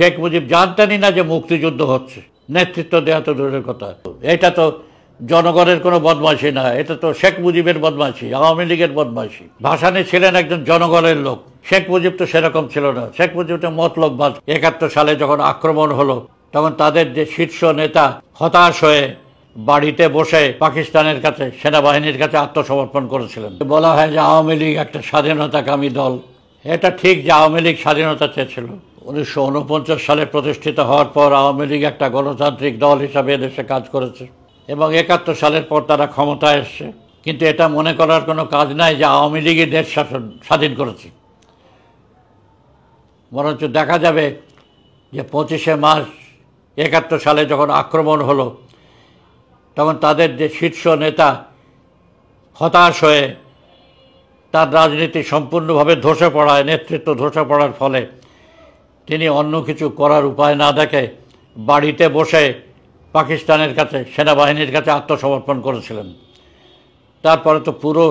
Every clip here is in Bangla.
শেখ মুজিব জানতেনই না যে মুক্তিযুদ্ধ হচ্ছে, নেতৃত্ব দেওয়া তো দূরের কথা। এটা তো জনগণের কোনো বদমাইশি না, এটা তো শেখ মুজিবের বদমাইশি, আওয়ামী লীগের বদমাইশি। ভাসানী ছিলেন একজন জনগণের লোক, শেখ মুজিব তো সেরকম ছিল না। শেখ মুজিব তো মতলববাজ। ৭১ সালে যখন আক্রমণ হলো তখন তাদের যে শীর্ষ নেতা হতাশ হয়ে বাড়িতে বসে পাকিস্তানের কাছে, সেনাবাহিনীর কাছে আত্মসমর্পণ করেছিলেন। বলা হয় যে আওয়ামী লীগ একটা স্বাধীনতাকামী দল। এটা ঠিক যে আওয়ামী লীগ স্বাধীনতা চেয়েছিল। ১৯৪৯ সালে প্রতিষ্ঠিত হওয়ার পর আওয়ামী লীগ একটা গণতান্ত্রিক দল হিসাবে দেশে কাজ করেছে এবং ৭১ সালের পর তারা ক্ষমতায় এসছে। কিন্তু এটা মনে করার কোনো কাজ নাই যে আওয়ামী লীগই দেশ শাসন স্বাধীন করেছে। বরঞ্চ দেখা যাবে যে ২৫শে মার্চ ৭১ সালে যখন আক্রমণ হলো তখন তাদের যে শীর্ষ নেতা হতাশ হয়ে তার রাজনীতি সম্পূর্ণভাবে ধসে পড়ায়, নেতৃত্ব ধসে পড়ার ফলে তিনি অন্য কিছু করার উপায় না দেখে বাড়িতে বসে পাকিস্তানের কাছে, সেনাবাহিনীর কাছে আত্মসমর্পণ করেছিলেন। তারপরে তো পুরো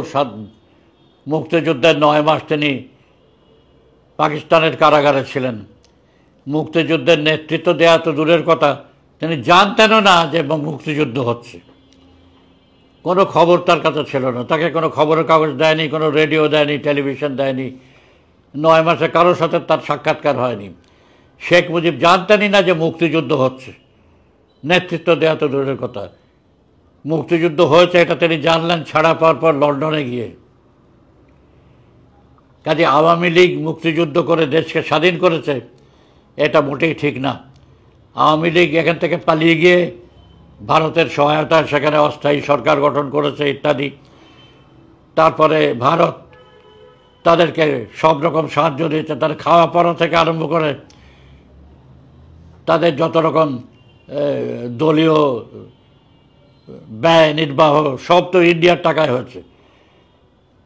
মুক্তিযুদ্ধের ৯ মাস তিনি পাকিস্তানের কারাগারে ছিলেন। মুক্তিযুদ্ধের নেতৃত্ব দেওয়া তো দূরের কথা, তিনি জানতেনও না যে মুক্তিযুদ্ধ হচ্ছে। কোনো খবর তার কাছে ছিল না, তাকে কোনো খবরের কাগজ দেয়নি, কোনো রেডিও দেয়নি, টেলিভিশন দেয়নি। ৯ মাসে কারোর সাথে তার সাক্ষাৎকার হয়নি। শেখ মুজিব জানতেনই না যে মুক্তিযুদ্ধ হচ্ছে, নেতৃত্ব দেওয়া তো দূরের কথা। মুক্তিযুদ্ধ হয়েছে এটা তিনি জানলেন ছাড়া পাওয়ার পর লন্ডনে গিয়ে। কাজে আওয়ামী লীগ মুক্তিযুদ্ধ করে দেশকে স্বাধীন করেছে এটা মোটেই ঠিক না। আওয়ামী লীগ এখান থেকে পালিয়ে গিয়ে ভারতের সহায়তায় সেখানে অস্থায়ী সরকার গঠন করেছে ইত্যাদি। তারপরে ভারত তাদেরকে সব রকম সাহায্য দিয়েছে, তাদের খাওয়া পড়া থেকে আরম্ভ করে তাদের যত রকম দলীয় ব্যয় নির্বাহ সব তো ইন্ডিয়ার টাকায় হয়েছে।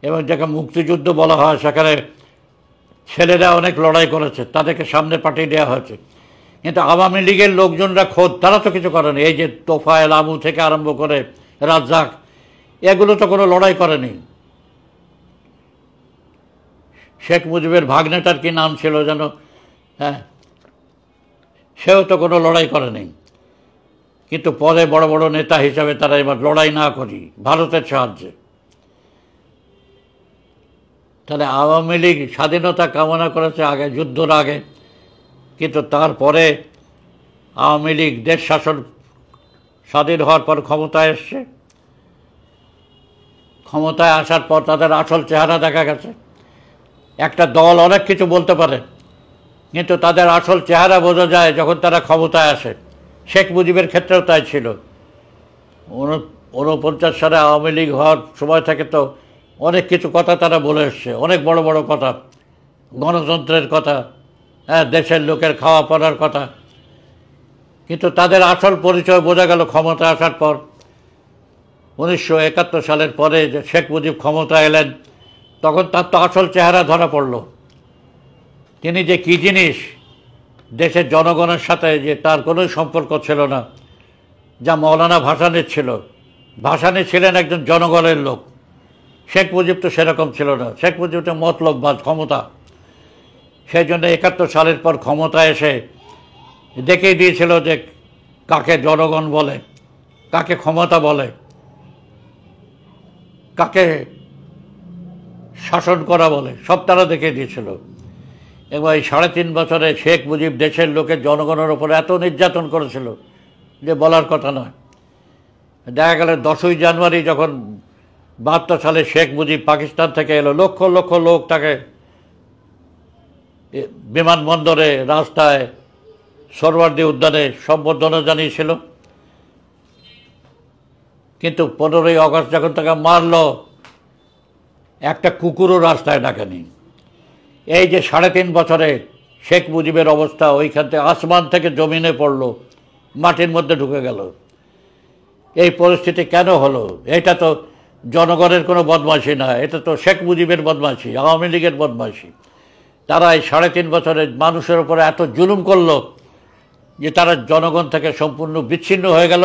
এবং যাকে মুক্তিযুদ্ধ বলা হয় সেখানে ছেলেরা অনেক লড়াই করেছে, তাদেরকে সামনে পাঠিয়ে দেওয়া হয়েছে। কিন্তু আওয়ামী লীগের লোকজনরা খোদ তারা তো কিছু করেনি। এই যে তোফায়েল আমু থেকে আরম্ভ করে রাজ্জাক, এগুলো তো কোনো লড়াই করেনি। শেখ মুজিবের ভাগ্নেটার কি নাম ছিল যেন, হ্যাঁ, সেও তো কোনো লড়াই করেনি। কিন্তু পরে বড় বড় নেতা হিসাবে তারা এবার লড়াই না করি ভারতের সাহায্যে। তাহলে আওয়ামী লীগ স্বাধীনতা কামনা করেছে আগে, যুদ্ধর আগে, কিন্তু তারপরে আওয়ামী লীগ দেশ শাসন স্বাধীন হওয়ার পর ক্ষমতায় এসছে। ক্ষমতায় আসার পর তাদের আসল চেহারা দেখা গেছে। একটা দল অনেক কিছু বলতে পারে, কিন্তু তাদের আসল চেহারা বোঝা যায় যখন তারা ক্ষমতায় আসে। শেখ মুজিবের ক্ষেত্রেও তাই ছিল। 49 সালে আওয়ামী লীগ হওয়ার সময় থেকে তো অনেক কিছু কথা তারা বলে এসছে, অনেক বড় বড় কথা, গণতন্ত্রের কথা, হ্যাঁ, দেশের লোকের খাওয়া পড়ার কথা। কিন্তু তাদের আসল পরিচয় বোঝা গেল ক্ষমতা আসার পর। 1971 সালের পরে যে শেখ মুজিব ক্ষমতা এলেন তখন তার তো আসল চেহারা ধরা পড়ল। তিনি যে কী জিনিস, দেশের জনগণের সাথে যে তার কোনো সম্পর্ক ছিল না, যা মৌলানা ভাসানীর ছিল। ভাসানী ছিলেন একজন জনগণের লোক, শেখ মুজিব তো সেরকম ছিল না। শেখ মুজিব তো মতলববাজ, ক্ষমতা। সেই জন্য ৭১ সালের পর ক্ষমতা এসে দেখিয়ে দিয়েছিল যে কাকে জনগণ বলে, কাকে ক্ষমতা বলে, কাকে শাসন করা বলে, সব তারা দেখিয়ে দিয়েছিল। এবং এই ৩.৫ বছরে শেখ মুজিব দেশের লোকের জনগণের ওপর এত নির্যাতন করেছিল যে বলার কথা নয়। দেখা গেল ১০ই জানুয়ারি যখন ৭২ সালে শেখ মুজিব পাকিস্তান থেকে এলো, লক্ষ লক্ষ লোক তাকে বিমানবন্দরে, রাস্তায়, সোহরাওয়ার্দী উদ্যানে সম্বর্ধনা জানিয়েছিল। কিন্তু ১৫ই আগস্ট যখন তাকে মারল, একটা কুকুরও রাস্তায় ডাকেনি। এই যে ৩.৫ বছরে শেখ মুজিবের অবস্থা, ওইখান থেকে আসমান থেকে জমিনে পড়ল, মাটির মধ্যে ঢুকে গেল। এই পরিস্থিতি কেন হলো? এটা তো জনগণের কোনো বদমাইশি না, এটা তো শেখ মুজিবের বদমাইশি, আওয়ামী লীগের বদমাইশি। তারা এই ৩.৫ বছরে মানুষের উপরে এত জুলুম করলো যে তারা জনগণ থেকে সম্পূর্ণ বিচ্ছিন্ন হয়ে গেল।